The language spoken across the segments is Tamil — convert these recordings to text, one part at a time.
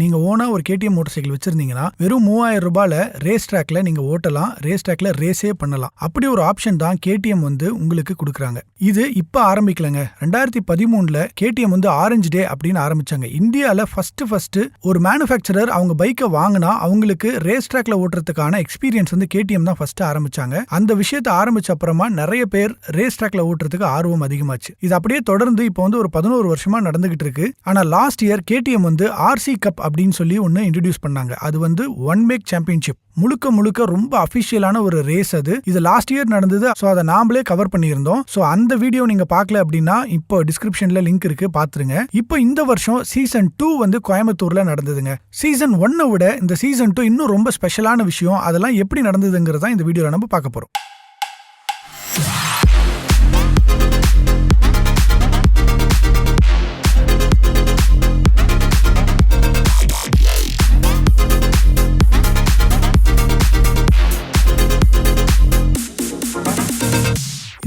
நீங்க ஓனா ஒரு கேடிஎம் மோட்டார் சைக்கிள் வச்சிருந்தீங்கன்னா வெறும் 3000 ரூபாயில ரேஸ் ட்ராக்ல நீங்க ஓட்டலாம், ரேஸ் ட்ராக்ல ரேஸே பண்ணலாம். அப்படி ஒரு ஆப்ஷன் தான் கேடிஎம் வந்து உங்களுக்கு கொடுக்குறாங்க. இது இப்ப ஆரம்பிக்கலங்க. 2013ல கேடிஎம் வந்து ஆரஞ்சு டே அப்படின்னு ஆரம்பிச்சாங்க. இந்தியால ஃபர்ஸ்ட் ஒரு மேனுஃபேக்சரர் அவங்க பைக்கை வாங்கினா அவங்களுக்கு ரேஸ் ட்ராக்ல ஓட்டுறதுக்கான எக்ஸ்பீரியன்ஸ் வந்து கேடிஎம் தான் ஃபர்ஸ்ட் ஆரம்பிச்சாங்க. அந்த விஷயத்தை ஆரம்பிச்ச அப்புறமா நிறைய பேர் ரேஸ் ட்ராக்ல ஓட்டுறதுக்கு ஆர்வம் அதிகமாச்சு. இது அப்படியே தொடர்ந்து இப்போ வந்து ஒரு 11 வருஷமா நடந்துகிட்டு இருக்கு. ஆனா லாஸ்ட் இயர் கேடிஎம் வந்து ஆர்சி கப் அப்படின்னு சொல்லி ஒன்னு இன்ட்ரோடியூஸ் பண்ணாங்க. அது வந்து ஒன் மேக் சாம்பியன்ஷிப், முழுக்க ரொம்ப அபிஷியலான ஒரு ரேஸ். அது இது லாஸ்ட் இயர் நடந்தது. சோ அதை நாமளே கவர் பண்ணியிருந்தோம். சோ அந்த வீடியோ நீங்க பார்க்கல அப்படின்னா இப்போ டிஸ்கிரிப்ஷன்ல லிங்க் இருக்கு, பாத்துருங்க. இப்போ இந்த வருஷம் சீசன் 2 வந்து கோயம்புத்தூர்ல நடந்ததுங்க. சீசன் 1 விட இந்த சீசன் 2 இன்னும் ரொம்ப ஸ்பெஷலான விஷயம். அதெல்லாம் எப்படி நடந்ததுங்கிறத இந்த வீடியோல நம்ம பார்க்க போறோம்.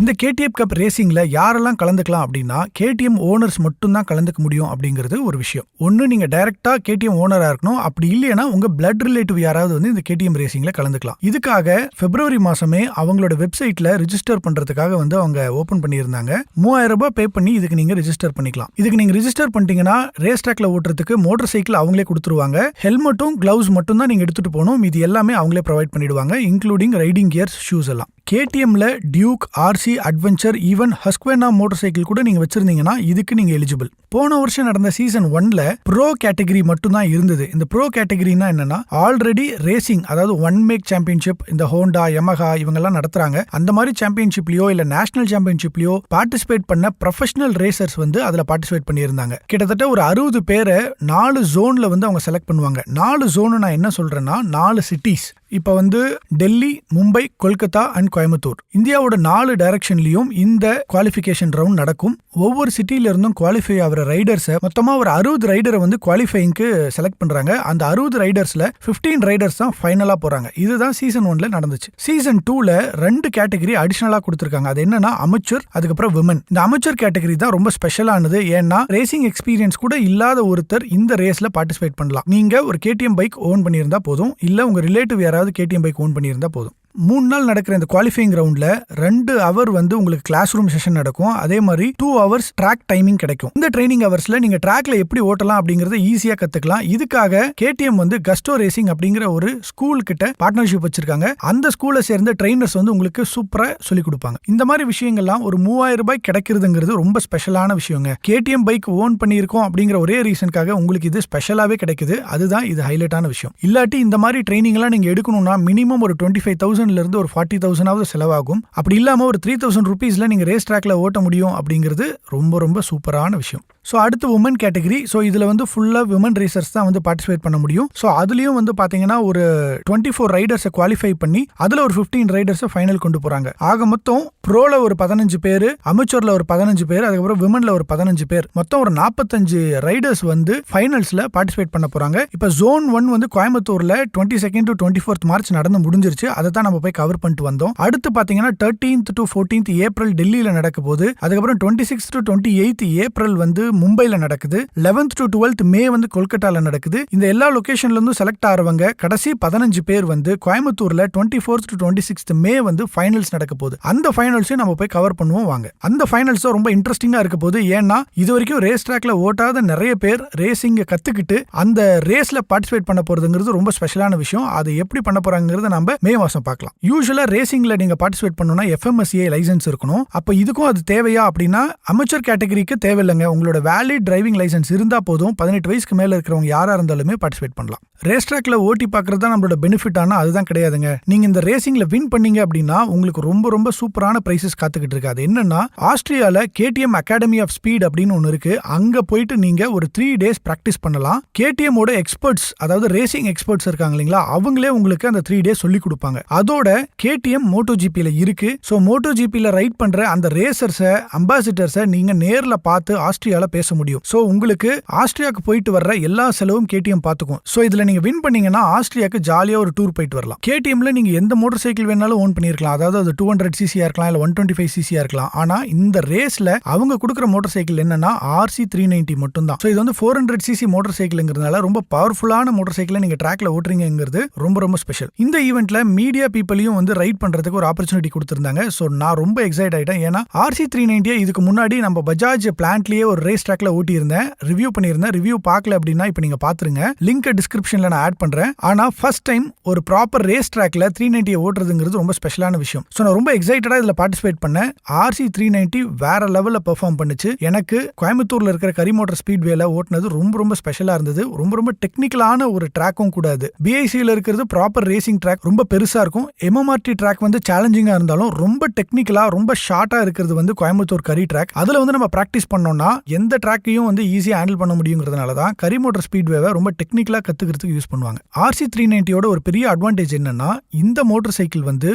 இந்த கேடிஎம் கப் ரேசிங்ல யாரெல்லாம் கலந்துக்கலாம் அப்படின்னா கேடிஎம் ஓனர்ஸ் மட்டும் தான் கலந்துக்க முடியும் அப்படிங்கிறது ஒரு விஷயம். ஒன்னு நீங்க டைரக்டா கேடிஎம் ஓனரா இருக்கணும், அப்படி இல்லையா உங்க பிளட் ரிலேட்டிவ் யாராவது வந்து இந்த கேடிஎம் ரேசிங்ல கலந்துக்கலாம். இதுக்காக பிப்ரவரி மாசமே அவங்களோட வெப்சைட்ல ரிஜிஸ்டர் பண்றதுக்காக வந்து அவங்க ஓபன் பண்ணியிருந்தாங்க. 3000 ரூபாய் பே பண்ணி இதுக்கு நீங்க ரிஜிஸ்டர் பண்ணிக்கலாம். இதுக்கு நீங்க ரிஜிஸ்டர் பண்ணிட்டீங்கன்னா ரேஸ் ட்ராக்ல ஓட்டுறதுக்கு மோட்டார் சைக்கிள் அவங்களே கொடுத்துருவாங்க. ஹெல்மெட்டும் கிளவுஸ் மட்டும் தான் நீங்க எடுத்துட்டு போகணும். இது எல்லாமே அவங்களே ப்ரொவைட் பண்ணிடுவாங்க, இன்க்ளூடிங் ரைடிங் கியர்ஸ், ஷூஸ் எல்லாம். கேடிஎம்ல Duke, RC, adventure, even Husqvarna motorcycle கூட நீங்க வச்சிருந்தீங்கன்னா இதுக்கு நீங்க எலிஜிபிள். போன வருஷம் நடந்த சீசன் 1ல ப்ரோ கேட்டகரி மட்டும் தான் இருந்தது. இந்த ப்ரோ கேட்டகரினா என்னன்னா ஆல்ரெடி ரேசிங், அதாவது ஒன் மேக் சாம்பியன்ஷிப் இந்த ஹோண்டா, யமஹா இவங்க எல்லாம் நடத்துறாங்க. அந்த மாதிரி சாம்பியன்ஷிப்லயோ இல்ல நேஷனல் சாம்பியன்ஷிப்லயோ பார்ட்டிசிபேட் பண்ண ப்ரொஃபஷனல் ரேசர்ஸ் வந்து அதுல பார்ட்டிசிபேட் பண்ணியிருந்தாங்க. கிட்டத்தட்ட ஒரு 60 பேரை 4 ஜோன்ல வந்து அவங்க செலக்ட் பண்ணுவாங்க. 4 ஜோன் நான் என்ன சொல்றேன்னா 4 சிட்டிஸ். இப்ப வந்து டெல்லி, மும்பை, கொல்கத்தா அண்ட் கோயம்புத்தூர், இந்தியாவோட 4 டைரக்ஷன்லயும் இந்த குவாலிஃபிகேஷன் ரவுண்ட் நடக்கும். ஒவ்வொரு சிட்டில இருந்தும் குவாலிஃபை ஆகிற ரைடர்ஸை மொத்தமா ஒரு 60 ரைடரை வந்து குவாலிஃபைங்க்கு செலக்ட் பண்றாங்க. அந்த 60 ரைடர்ஸ்ல 15 ரைடர்ஸ் தான் ஃபைனலா போறாங்க. இதுதான் சீசன் 1ல நடந்துச்சு. சீசன் 2ல 2 கேட்டகரி அடிஷனலா கொடுத்திருக்காங்க. அது என்னன்னா அமெச்சூர், அதுக்கப்புறம் விமன். இந்த அமெச்சூர் கேட்டகரி தான் ரொம்ப ஸ்பெஷலானது. ஏன்னா ரேசிங் எக்ஸ்பீரியன்ஸ் கூட இல்லாத ஒருத்தர் இந்த ரேஸ்ல பார்ட்டிசிபேட் பண்ணலாம். நீங்க ஒரு கேடிஎம் பைக் ஓன் பண்ணியிருந்தா போதும், இல்ல உங்க ரிலேட்டிவ் யாராவது கேடிஎம் பைக் ஓன் பண்ணியிருந்தா போதும். 3 நாள் நடக்கிற இந்த குவாலிஃபைங் ரவுண்ட்ல 2 ஹவர் வந்து உங்களுக்கு கிளாஸ் ரூம் செஷன் நடக்கும். அதே மாதிரி 2 ஹவர்ஸ் ட்ராக் டைமிங் கிடைக்கும். இந்த ட்ரைனிங் ஹவர்ஸ்ல நீங்க ட்ராக்ல எப்படி ஓட்டலாம் அப்படிங்கறத ஈஸியா கத்துக்கலாம். இதுக்காக கேடிஎம் வந்து கஸ்டோ ரேசிங் அப்படிங்கிற ஒரு ஸ்கூல் கிட்ட பார்ட்னர்ஷிப் வச்சிருக்காங்க. அந்த ஸ்கூல்ல சேர்ந்த ட்ரெயினர்ஸ் வந்து உங்களுக்கு சூப்பரா சொல்லி கொடுப்பாங்க. இந்த மாதிரி விஷயங்கள்லாம் ஒரு 3000 ரூபாய் கிடைக்கிறதுங்கிறது ரொம்ப ஸ்பெஷலான விஷயங்க. கேடிஎம் பைக் ஓன் பண்ணியிருக்கோம் அப்படிங்கிற ஒரே ரீசனுக்காக உங்களுக்கு இது ஸ்பெஷலாவே கிடைக்குது. அதுதான் இது ஹைலைட்டான விஷயம். இல்லாட்டி இந்த மாதிரி ட்ரைனிங் எல்லாம் நீங்க எடுக்கணும்னா மினிமம் ஒரு 25,000 இருந்து ஒரு 40,000 செலவாகும். அப்படி இல்லாம ஒரு 3,000 ரூபீஸ்ல நீங்க ரேஸ் ட்ராக்ல ஓட்ட முடியும் அப்படிங்கிறது ரொம்ப சூப்பரான விஷயம். சோ அடுத்து உமன் கேட்டகரி. சோ இதுல வந்து ஃபுல்லா விமன் ரேசர்ஸ் தான் வந்து பார்ட்டிசிபேட் பண்ண முடியும். சோ அதுலயும் வந்து பாத்தீங்கன்னா ஒரு 24 ரைடர்ஸை குவாலிஃபை பண்ணி அதுல ஒரு 15 ரைடர்ஸை ஃபைனல் கொண்டு போறாங்க. ஆக மொத்தம் ப்ரோல ஒரு 15 பேர், அமெச்சூர்ல ஒரு 15 பேர், அதுக்கப்புறம் விமன்ல ஒரு 15 பேர், மொத்தம் ஒரு 45 ரைடர்ஸ் வந்து ஃபைனல்ஸ்ல பார்ட்டிசிபேட் பண்ண போறாங்க. இப்ப ஜோன் 1 வந்து கோயம்புத்தூர்ல 22 to 24 மார்ச் நடந்து முடிஞ்சிருச்சு. அதை தான் நம்ம போய் கவர் பண்ணிட்டு வந்தோம். அடுத்து பாத்தீங்கன்னா 13th to 14th ஏப்ரல் டெல்லியில நடக்க போகுது. அதுக்கப்புறம் 26th to 28th ஏப்ரல் வந்து மும்பைல நடக்குது. 11th to 12th மே வந்து கொல்கட்டால நடக்குது. இந்த எல்லா லொகேஷன்ல இருந்தும் செலக்ட் ஆறவங்க கடைசி 15 பேர் வந்து கோயம்புத்தூர்ல 24th to 26th மே வந்து ஃபைனல்ஸ் நடக்க போகுது. அந்த ஃபைனல்ஸையும் நம்ம போய் கவர் பண்ணுவோம் வாங்க. அந்த ஃபைனல்ஸ் ரொம்ப இன்ட்ரெஸ்டிங்கா இருக்க போகுது. ஏன்னா இது வரைக்கும் ரேஸ் ட்ராக்ல ஓட்டாத நிறைய பேர் ரேசிங் கத்துக்கிட்டு அந்த ரேஸ்ல பார்ட்டிசிபேட் பண்ண போறதுங்கிறது ரொம்ப ஸ்பெஷலான விஷயம். அது எப்படி பண்ண போறாங்கிறத நம்ம மே மாசம் பார்க்கலாம். யூசுவலா ரேசிங்ல நீங்க பார்ட்டிசிபேட் பண்ணனும்னா FMSCA லைசென்ஸ் இருக்கணும். அப்ப இதுக்கும் அது தேவையா அப்படின்னா அமெச்சூர் கேட்டகரிக்கு தேவையில்லைங்க. உங்களோட வேலிட் டிரைவிங் லைசென்ஸ் இருந்தா போதும். 18 வயசுக்கு மேல இருக்கிறவங்க யாரா இருந்தாலுமே பார்ட்டிசிபேட் பண்ணலாம். ரேஸ் ட்ராக்ல ஓட்டி பார்க்கறது தான் நம்மளோட பெனிஃபிட். ஆனா அதுதான் கிடையாதுங்க. நீங்க இந்த ரேசிங்ல வின் பண்ணீங்க அப்படின்னா உங்களுக்கு ரொம்ப சூப்பரான பிரைசஸ் காத்துக்கிட்டு இருக்கு. அது என்னன்னா ஆஸ்திரேலியால கேடிஎம் அகாடமி ஆஃப் ஸ்பீட் அப்படின்னு ஒன்னு இருக்கு. அங்க போயிட்டு நீங்க ஒரு 3 days பிராக்டிஸ் பண்ணலாம். கேடிஎம் ஓட எக்ஸ்பர்ட்ஸ், அதாவது ரேசிங் எக்ஸ்பர்ட்ஸ் இருக்காங்க இல்லீங்களா, அவங்களே உங்களுக்கு அந்த 3 days சொல்லி கொடுப்பாங்க. அதோட கேடிஎம் MotoGPல இருக்கு. சோ MotoGPல ரைட் பண்ற அந்த ரேசர்ஸை, அம்பாசிடர்ஸை நீங்க நேர்ல பார்த்து ஆஸ்திரேலியால பேச முடியும். சோ உங்களுக்கு ஆஸ்திரியாக்கு போயிட்டு வர்ற எல்லா செலவும் கேடிஎம் பாத்துக்கும். சோ இதுல இதுல நீங்க வின் பண்ணீங்கன்னா ஆஸ்திரியாக்கு ஜாலியா ஒரு டூர் போயிட்டு வரலாம். கேடிஎம்ல நீங்க எந்த மோட்டார் சைக்கிள் வேணாலும் ஓன் பண்ணிருக்கலாம். அதாவது அது 200cc இருக்கலாம், இல்ல 125cc இருக்கலாம். ஆனா இந்த ரேஸ்ல அவங்க கொடுக்குற மோட்டார் சைக்கிள் என்னன்னா RC390 மட்டும் தான். இது வந்து 400cc மோட்டார் சைக்கிள்ங்கிறதுனால ரொம்ப பவர்ஃபுல்லான மோட்டார் சைக்கிளை நீங்க ட்ராக்ல ஓட்டுறீங்கிறது ரொம்ப ரொம்ப ஸ்பெஷல். இந்த ஈவெண்ட்ல மீடியா பீப்பிளையும் வந்து ரைட் பண்றதுக்கு ஒரு ஆப்பர்ச்சுனிட்டி கொடுத்திருந்தாங்க. சோ நான் ரொம்ப எக்ஸைட் ஆயிட்டேன். ஏன்னா RC390 இதுக்கு முன்னாடி நம்ம பஜாஜ் பிளான்ட்லயே ஒரு ரேஸ் ட்ராக்ல ஓட்டி இருந்தேன், ரிவ்யூ பண்ணியிருந்தேன். ரிவ்யூ பார்க்கல அப்படின்னா இப்ப நீங்க பாத்துருங்க, லிங்க் டிஸ்கிரிப்ஷன்ல நான் ஆட் பண்றேன். ஆனா ஃபர்ஸ்ட் டைம் ஒரு ப்ராப்பர் ரேஸ் ட்ராக்ல 390 ஓட்டுறதுங்கிறது ரொம்ப ஸ்பெஷலான விஷயம். சோ நான் ரொம்ப எக்ஸைட்டடா இதுல பார்ட்டிசிபேட் பண்ணேன். RC390 வேற லெவல்ல பெர்ஃபார்ம் பண்ணுச்சு. எனக்கு கோயம்புத்தூர்ல இருக்கிற கரிமோட்டர் ஸ்பீட்வேல ஓட்டுனது ரொம்ப ரொம்ப ஸ்பெஷலா இருந்தது. ரொம்ப ரொம்ப டெக்னிக்கலான ஒரு ட்ராக்கும் கூட. அது BICல இருக்கிறது ப்ராப்பர் ரேசிங் ட்ராக், ரொம்ப பெருசா இருக்கும். MMRT ட்ராக் வந்து சேலஞ்சிங்கா இருந்தாலும் ரொம்ப டெக்னிக்கலா ரொம்ப ஷார்ட்டா இருக்கிறது வந்து கோயம்புத்தூர் கரி ட்ராக். அதுல வந்து நம்ம பிராக்டிஸ் பண்ணோம்னா எந்த ட்ராக்கையும் வந்து ஈஸியா ஹேண்டில் பண்ண முடியுங்கிறதுனால தான் கரிமோட்டர் ஸ்பீட்வேவை ரொம்ப டெக்னிக்கலா கத்துக்கிறதுக்கு யூஸ் பண்ணுவாங்க. RC390யோட ஒரு பெரிய அட்வான்டேஜ் என்னன்னா இந்த மோட்டார் சைக்கிள் வந்து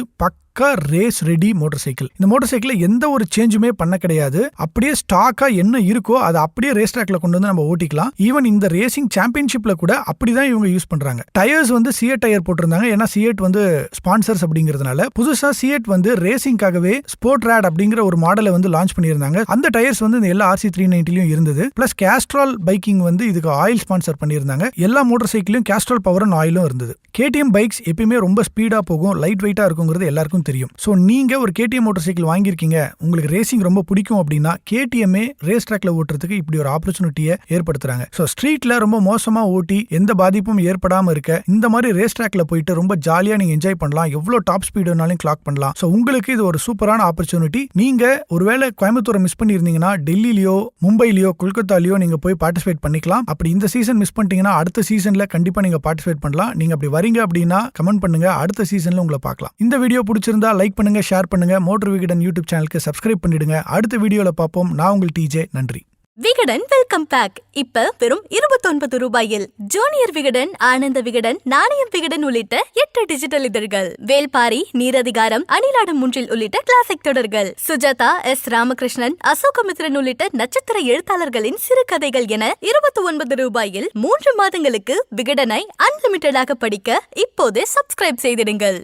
ரேஸ் ரெடி மோட்டார் சைக்கிள். இந்த மோட்டார் சைக்கிள் எந்த ஒரு சேஞ்சுமே பண்ண கிடையாது. அப்படியே ஸ்டாக்கா என்ன இருக்கோ அதை அப்படியே ரேஸ் ட்ராக்ல கொண்டு வந்து நம்ம ஓட்டிக்கலாம். ஈவன் இந்த ரேசிங் சாம்பியன்ஷிப்ல கூட அப்படிதான் இவங்க யூஸ் பண்றாங்க. டயர்ஸ் வந்து சியட் டயர் போட்டிருந்தாங்க. ஏன்னா சியட் வந்து ஸ்பான்சர்ஸ் அப்படிங்கிறதுனால புதுசா சியட் வந்து ரேசிங்காகவே ஸ்போர்ட் ரேட் அப்படிங்கிற ஒரு மாடலை வந்து லான்ச் பண்ணியிருந்தாங்க. அந்த டயர்ஸ் வந்து இந்த எல்லா RC390லயும் இருந்தது. பிளஸ் கேஸ்ட்ரால் பைக்கிங் வந்து இதுக்கு ஆயில் ஸ்பான்சர் பண்ணியிருந்தாங்க. எல்லா மோட்டார் சைக்கிளையும் கேஸ்ட்ரால் பவர் அண்ட் ஆயிலும் இருந்தது. KTM பைக்ஸ் எப்பயுமே ரொம்ப ஸ்பீடா போகும், லைட் வெயிட்டா இருக்குங்கிறது எல்லாருக்கும் தெரியும். சோ நீங்க ஒரு KTM மோட்டார் சைக்கிள் வாங்கியிருக்கீங்க, உங்களுக்கு ரேசிங் ரொம்ப பிடிக்கும் அப்படின்னா KTM ரேஸ் ட்ராக்ல ஓட்டுறதுக்கு இப்படி ஒரு ஆப்பர்ச்சுனிட்டியை ஏற்படுத்துறாங்க. சோ ஸ்ட்ரீட்ல ரொம்ப மோசமா ஓட்டி எந்த பாதிப்பும் ஏற்படாம இருக்க இந்த மாதிரி ரேஸ் ட்ராக்ல போயிட்டு ரொம்ப ஜாலியா நீங்க என்ஜாய் பண்ணலாம். எவ்வளவு டாப் ஸ்பீட் வேணாலும் கிளாக் பண்ணலாம். சோ உங்களுக்கு இது ஒரு சூப்பரான ஆப்பர்ச்சுனிட்டி. நீங்க ஒருவேளை கோயம்புத்தூரை மிஸ் பண்ணிருந்தீங்கன்னா டெல்லியிலயோ மும்பைலியோ கொல்கத்தாலியோ நீங்க போய் பார்ட்டிசிபேட் பண்ணிக்கலாம். அப்படி இந்த சீசன் மிஸ் பண்ணிட்டீங்கன்னா அடுத்த சீசன்ல கண்டிப்பா நீங்க பார்ட்டிசிபேட் பண்ணலாம். நீங்க அப்படி வரீங்க அப்படின்னா கமெண்ட் பண்ணுங்க, அடுத்த சீசன்ல உங்களை பார்க்கலாம். இந்த வீடியோ பிடிச்சிருந்தா லைக் பண்ணுங்க, ஷேர் பண்ணுங்க. மோட்டார் விகடன் யூடியூப் சேனலுக்கு சப்ஸ்கிரைப் பண்ணிடுங்க. அடுத்த வீடியோல பார்ப்போம். நான் உங்கள் TJ. நன்றி. விகடன் வெல்கம் பேக் இப்ப வெறும் 29 ரூபாயில் ஜூனியர் விகடன், ஆனந்த விகடன், நாணயம் விகடன் உள்ளிட்ட 8 டிஜிட்டல் இதழ்கள், வேல்பாரி, நீரதிகாரம், அணிலாடம் முன்றில் உள்ளிட்ட கிளாசிக் தொடர்கள், சுஜாதா, S. ராமகிருஷ்ணன், அசோகமித்ரன் உள்ளிட்ட நட்சத்திர எழுத்தாளர்களின் சிறுகதைகள் என 29 ரூபாயில் 3 மாதங்களுக்கு விகடனை அன்லிமிட்டடாக படிக்க இப்போதே சப்ஸ்கிரைப் செய்திடுங்கள்.